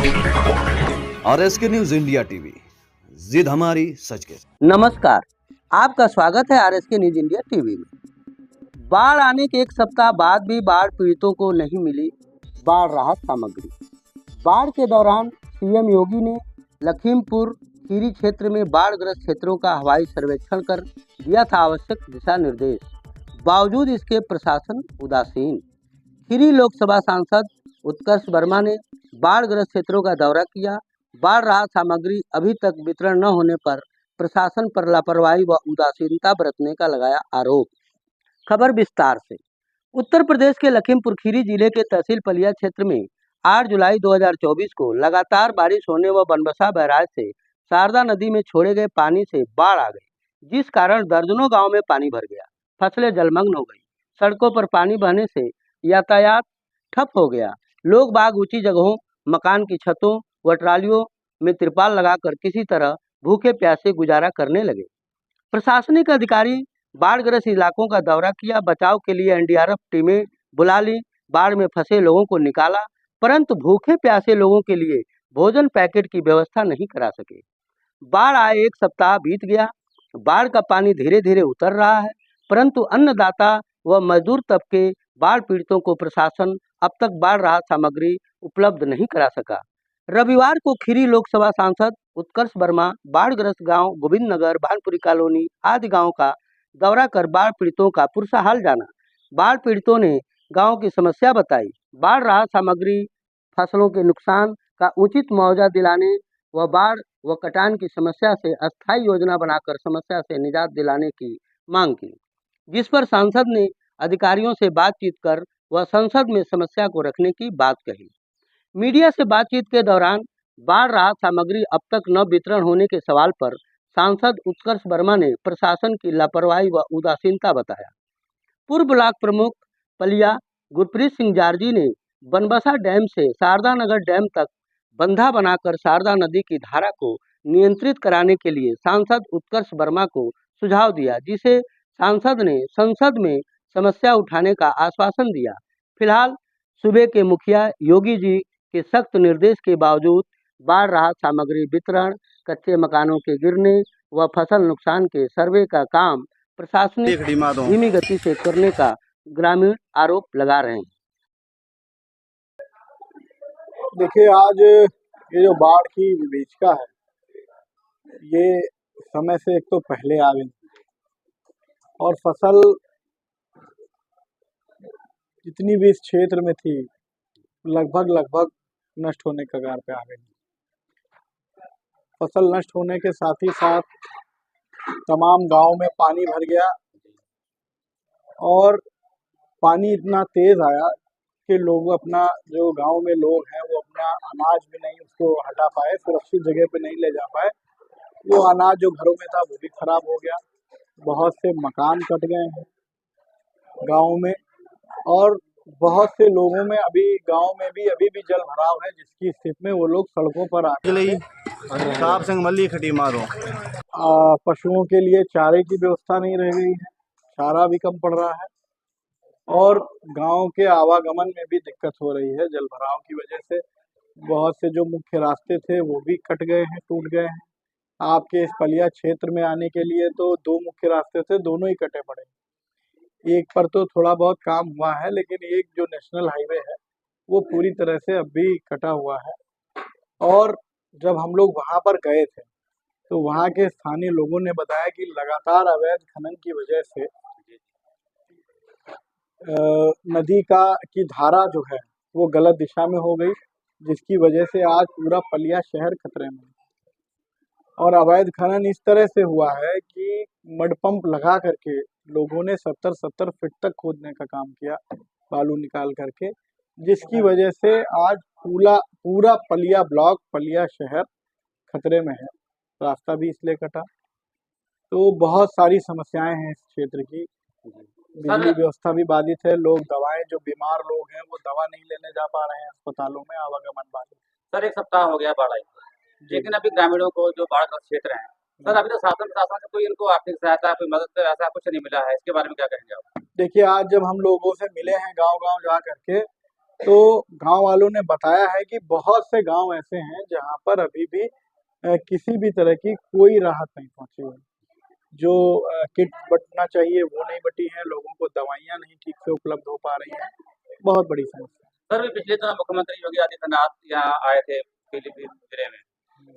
RSK news India TV, जिद हमारी सच के। नमस्कार, आपका स्वागत है RSK न्यूज इंडिया टीवी में। बाढ़ आने के एक सप्ताह बाद भी बाढ़ पीड़ितों को नहीं मिली बाढ़ राहत सामग्री। बाढ़ के दौरान सीएम योगी ने लखीमपुर खीरी क्षेत्र में बाढ़ग्रस्त क्षेत्रों का हवाई सर्वेक्षण कर दिया था आवश्यक दिशा निर्देश। बावजूद इसके प्रशासन उदासीन। खीरी लोकसभा सांसद उत्कर्ष वर्मा ने बाढ़ग्रस्त क्षेत्रों का दौरा किया। बाढ़ राहत सामग्री अभी तक वितरण न होने पर प्रशासन पर लापरवाही व उदासीनता बरतने का लगाया आरोप। खबर विस्तार से। उत्तर प्रदेश के लखीमपुर खीरी जिले के तहसील पलिया क्षेत्र में 8 जुलाई 2024 को लगातार बारिश होने व बनबसा बैराज से शारदा नदी में छोड़े गए पानी से बाढ़ आ गई, जिस कारण दर्जनों गांव में पानी भर गया। फसलें जलमग्न हो गई। सड़कों पर पानी बहने से यातायात ठप हो गया। लोग बाग ऊंची जगहों, मकान की छतों व ट्रालियों में तिरपाल लगाकर किसी तरह भूखे प्यासे गुजारा करने लगे। प्रशासनिक अधिकारी बाढ़ग्रस्त इलाकों का दौरा किया। बचाव के लिए एनडीआरएफ टीमें बुला ली। बाढ़ में फंसे लोगों को निकाला, परंतु भूखे प्यासे लोगों के लिए भोजन पैकेट की व्यवस्था नहीं करा सके। बाढ़ आए एक सप्ताह बीत गया। बाढ़ का पानी धीरे धीरे उतर रहा है, परंतु अन्नदाता व मजदूर तबके बाढ़ पीड़ितों को प्रशासन अब तक बाढ़ राहत सामग्री उपलब्ध नहीं करा सका। रविवार को खीरी लोकसभा सांसद उत्कर्ष वर्मा बाढ़ग्रस्त गांव गोविंद नगर, भानपुरी कॉलोनी आदि गांव का दौरा कर बाढ़ पीड़ितों का पुरसा हाल जाना। बाढ़ पीड़ितों ने गांव की समस्या बताई। बाढ़ राहत सामग्री, फसलों के नुकसान का उचित मुआवजा दिलाने व बाढ़ व कटान की समस्या से अस्थायी योजना बनाकर समस्या से निजात दिलाने की मांग की, जिस पर सांसद ने अधिकारियों से बातचीत कर वह संसद में समस्या को रखने की बात कही। मीडिया से बातचीत के दौरान बाढ़ राहत सामग्री अब तक न वितरण होने के सवाल पर सांसद उत्कर्ष वर्मा ने प्रशासन की लापरवाही व उदासीनता बताया। पूर्व ब्लॉक प्रमुख पलिया गुरप्रीत सिंह जारजी ने बनबसा डैम से शारदा नगर डैम तक बंधा बनाकर शारदा नदी की धारा को नियंत्रित कराने के लिए सांसद उत्कर्ष वर्मा को सुझाव दिया, जिसे सांसद ने संसद में समस्या उठाने का आश्वासन दिया। फिलहाल सूबे के मुखिया योगी जी के सख्त निर्देश के बावजूद बाढ़ राहत सामग्री वितरण, कच्चे मकानों के गिरने व फसल नुकसान के सर्वे का काम प्रशासनिक धीमी गति से करने का ग्रामीण आरोप लगा रहे हैं। देखिए, आज ये जो बाढ़ की विभीषिका है, ये समय से एक तो पहले आ गई और फसल जितनी भी इस क्षेत्र में थी लगभग नष्ट होने कगार पे आ गई। फसल नष्ट होने के साथ ही साथ तमाम गांव में पानी भर गया और पानी इतना तेज आया कि लोग अपना, जो गांव में लोग हैं वो अपना अनाज भी नहीं उसको हटा पाए, सुरक्षित जगह पे नहीं ले जा पाए। वो अनाज जो घरों में था वो भी खराब हो गया। बहुत से मकान कट गए हैं गांव में और बहुत से लोगों में गांव में अभी भी जल भराव है, जिसकी स्थिति में वो लोग सड़कों पर आके पशुओं के लिए चारे की व्यवस्था नहीं रह गई है, चारा भी कम पड़ रहा है और गांव के आवागमन में भी दिक्कत हो रही है। जल भराव की वजह से बहुत से जो मुख्य रास्ते थे वो भी कट गए हैं, टूट गए हैं। आपके इस पलिया क्षेत्र में आने के लिए तो 2 मुख्य रास्ते थे, दोनों ही कटे पड़े। एक पर तो थोड़ा बहुत काम हुआ है, लेकिन एक जो नेशनल हाईवे है वो पूरी तरह से अब भी कटा हुआ है। और जब हम लोग वहां पर गए थे तो वहां के स्थानीय लोगों ने बताया कि लगातार अवैध खनन की वजह से नदी की धारा जो है वो गलत दिशा में हो गई, जिसकी वजह से आज पूरा पलिया शहर खतरे में है। और अवैध खनन इस तरह से हुआ है कि मड पंप लगा करके लोगों ने 70-70 फीट तक खोदने का काम किया, बालू निकाल करके, जिसकी वजह से आज पूरा पलिया ब्लॉक, पलिया शहर खतरे में है। रास्ता भी इसलिए कटा। तो बहुत सारी समस्याएं हैं इस क्षेत्र की। बिजली व्यवस्था भी बाधित है। लोग दवाएं, जो बीमार लोग हैं वो दवा नहीं लेने जा पा रहे हैं अस्पतालों में, आवागमन बाधित। सर, एक सप्ताह हो गया बाढ़ आई, लेकिन अभी ग्रामीणों को जो बाढ़ग्रस्त क्षेत्र हैं, सर अभी तो शासन से कोई इनको आर्थिक सहायता, कोई मदद ऐसा कुछ नहीं मिला है। इसके बारे में क्या कहेंगे आप? देखिए, आज जब हम लोगों से मिले हैं गांव-गांव जा करके, तो गांव वालों ने बताया है कि बहुत से गांव ऐसे हैं जहां पर अभी भी किसी भी तरह की कोई राहत नहीं पहुंची हुई। जो किट बंटना चाहिए वो नहीं बटी है, लोगों को दवाइयाँ नहीं ठीक से उपलब्ध हो पा रही हैं, बहुत बड़ी समस्या। सर पिछले दिनों मुख्यमंत्री योगी आदित्यनाथ यहाँ आए थे पीलीभीत जिले में।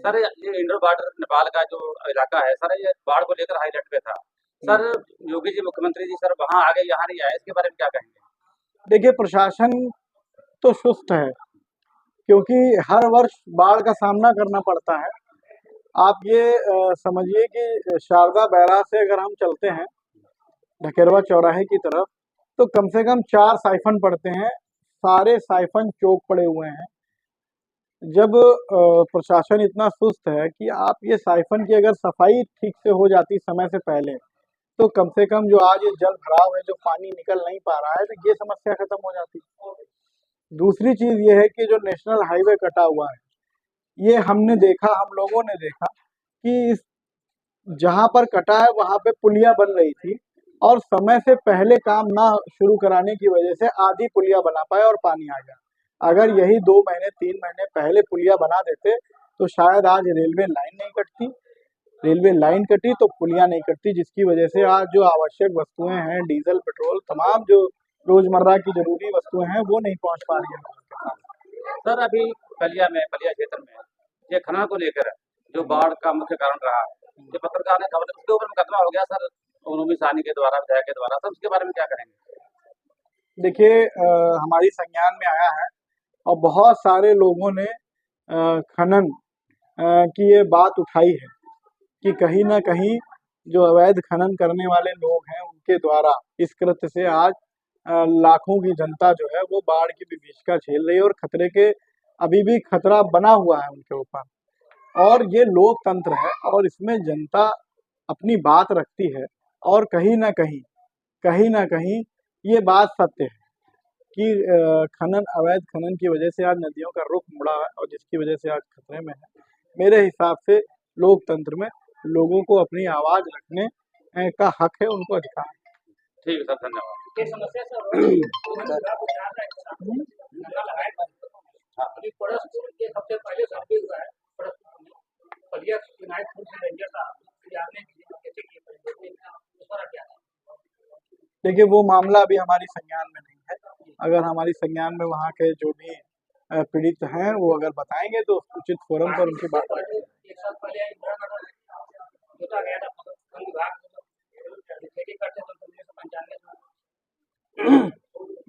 सर ये इंडो बॉर्डर नेपाल का जो इलाका है सर, ये बाढ़ को लेकर हाई अलर्ट पे था। सर योगी जी मुख्यमंत्री जी सर वहाँ आ गए, यहाँ नहीं आए, इसके बारे में क्या कहेंगे? देखिए, प्रशासन तो सुस्त है, क्योंकि हर वर्ष बाढ़ का सामना करना पड़ता है। आप ये समझिए कि शारदा बैराज से अगर हम चलते हैं ढकेरवा चौराहे की तरफ, तो कम से कम 4 साइफन पड़ते हैं, सारे साइफन चौक पड़े हुए हैं। जब प्रशासन इतना सुस्त है कि आप ये साइफन की अगर सफाई ठीक से हो जाती समय से पहले, तो कम से कम जो आज ये जल भराव है, जो पानी निकल नहीं पा रहा है, तो ये समस्या खत्म हो जाती। दूसरी चीज ये है कि जो नेशनल हाईवे कटा हुआ है, ये हमने देखा, हम लोगों ने देखा कि इस जहां पर कटा है वहां पे पुलिया बन रही थी, और समय से पहले काम ना शुरू कराने की वजह से आधी पुलिया बना पाए और पानी आ गया। अगर यही 2 महीने 3 महीने पहले पुलिया बना देते तो शायद आज रेलवे लाइन नहीं कटती। रेलवे लाइन कटी तो पुलिया नहीं कटती, जिसकी वजह से आज जो आवश्यक वस्तुएं हैं, डीजल, पेट्रोल, तमाम जो रोजमर्रा की जरूरी वस्तुएं हैं वो नहीं पहुंच पा रही है। सर अभी बलिया क्षेत्र में ये खनन को लेकर जो बाढ़ का मुख्य कारण रहा है, जो पत्रकार ने खबर, उसके ऊपर मुकदमा हो गया सर उर्मी साहनी के द्वारा, विधायक के द्वारा, सर उसके बारे में क्या करेंगे? देखिए, हमारी संज्ञान में आया है और बहुत सारे लोगों ने खनन की ये बात उठाई है कि कहीं ना कहीं जो अवैध खनन करने वाले लोग हैं उनके द्वारा इस कृत्य से आज लाखों की जनता जो है वो बाढ़ की विभीषिका झेल रही है, और खतरे के अभी भी खतरा बना हुआ है उनके ऊपर। और ये लोकतंत्र है और इसमें जनता अपनी बात रखती है, और कहीं ना कहीं ये बात सत्य है कि अवैध खनन की वजह से आज नदियों का रुख मुड़ा है, और जिसकी वजह से आज खतरे में है। मेरे हिसाब से लोकतंत्र में लोगों को अपनी आवाज रखने का हक है, उनको अधिकार है। ठीक है सर, धन्यवाद। ये समस्या सबसे पहले सर्वे हुआ है बलिया यूनाइट फूड से रेंजर साहब कैसे किए उस पर क्या? देखिए, वो मामला अभी हमारी संज्ञान में नहीं है। अगर हमारी संज्ञान में वहाँ के जो भी पीड़ित हैं वो अगर बताएंगे तो उचित फोरम पर उनकी बात करेंगे। एक साल पहले होता गया था वन विभाग खेती करते थे 1995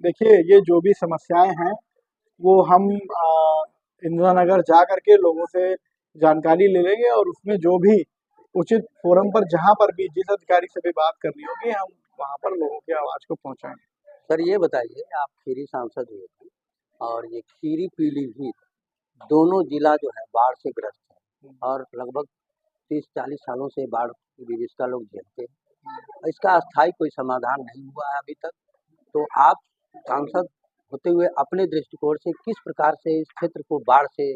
देखिए, ये जो भी समस्याएं हैं वो हम इंदिरा नगर जा करके लोगों से जानकारी ले लेंगे, और उसमें जो भी उचित फोरम पर जहाँ पर भी जिस अधिकारी से भी बात करनी होगी हम वहाँ पर लोगों की आवाज को पहुँचाएंगे। सर ये बताइए, आप खीरी सांसद हुए थे और ये खीरी पीलीभीत दोनों जिला जो है बाढ़ से ग्रस्त है, और लगभग 30-40 सालों से बाढ़ की विभीषिका लोग झेलते हैं। इसका अस्थायी कोई समाधान नहीं हुआ है अभी तक। तो आप सांसद होते हुए अपने दृष्टिकोण से किस प्रकार से इस क्षेत्र को बाढ़ से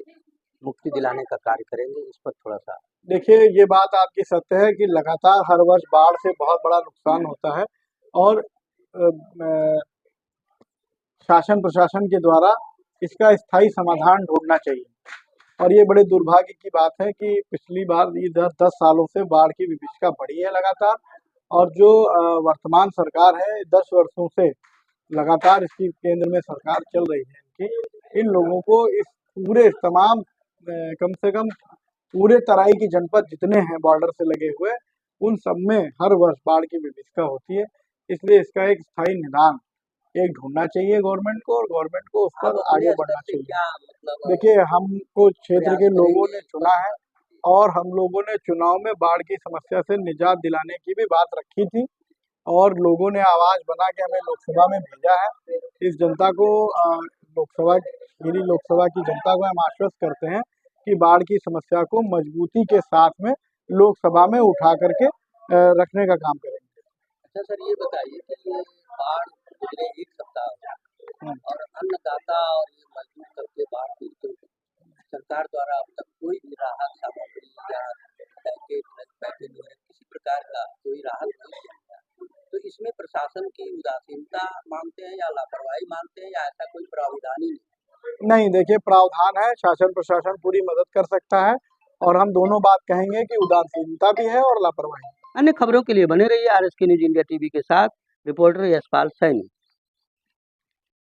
मुक्ति दिलाने का कार्य करेंगे, इस पर थोड़ा सा। देखिए, ये बात आपकी सत्य है कि लगातार हर वर्ष बाढ़ से बहुत बड़ा नुकसान होता है, और शासन प्रशासन के द्वारा इसका स्थायी समाधान ढूंढना चाहिए। और ये बड़े दुर्भाग्य की बात है कि पिछली बार ये 10 सालों से बाढ़ की विभीषिका बढ़ी है लगातार, और जो वर्तमान सरकार है 10 वर्षों से लगातार इसकी केंद्र में सरकार चल रही है कि इन लोगों को इस पूरे तमाम कम से कम पूरे तराई की जनपद जितने हैं बॉर्डर से लगे हुए, उन सब में हर वर्ष बाढ़ की विभीषिका होती है। इसलिए इसका एक स्थायी निदान ढूंढना चाहिए गवर्नमेंट को, और गवर्नमेंट को उस पर आगे बढ़ना चाहिए। देखिए, हमको क्षेत्र के लोगों ने चुना है, और हम लोगों ने चुनाव में बाढ़ की समस्या से निजात दिलाने की भी बात रखी थी, और लोगों ने आवाज बना के हमें लोकसभा में भेजा है। इस जनता को खीरी लोकसभा की जनता को हम आश्वस्त करते हैं कि बाढ़ की समस्या को मजबूती के साथ में लोकसभा में उठा करके रखने का काम करेंगे। अच्छा सर, ये बताइए कि ये बाढ़ गुजरे 1 सप्ताह हो गया और अन्नदाता और ये मजदूर करके बाढ़ पीड़ितों को सरकार द्वारा अब तक कोई भी राहत सामग्री या पैकेज जो है किसी प्रकार का कोई राहत नहीं दिया गया। तो इसमें प्रशासन की उदासीनता मानते हैं या लापरवाही मानते हैं, या ऐसा कोई प्रावधान ही नहीं? नहीं, देखिए प्रावधान है, शासन प्रशासन पूरी मदद कर सकता है और हम दोनों बात कहेंगे कि उदासीनता भी है और लापरवाही। अन्य खबरों के लिए बने रहिए RSK न्यूज इंडिया टीवी के साथ। रिपोर्टर यशपाल सैनी।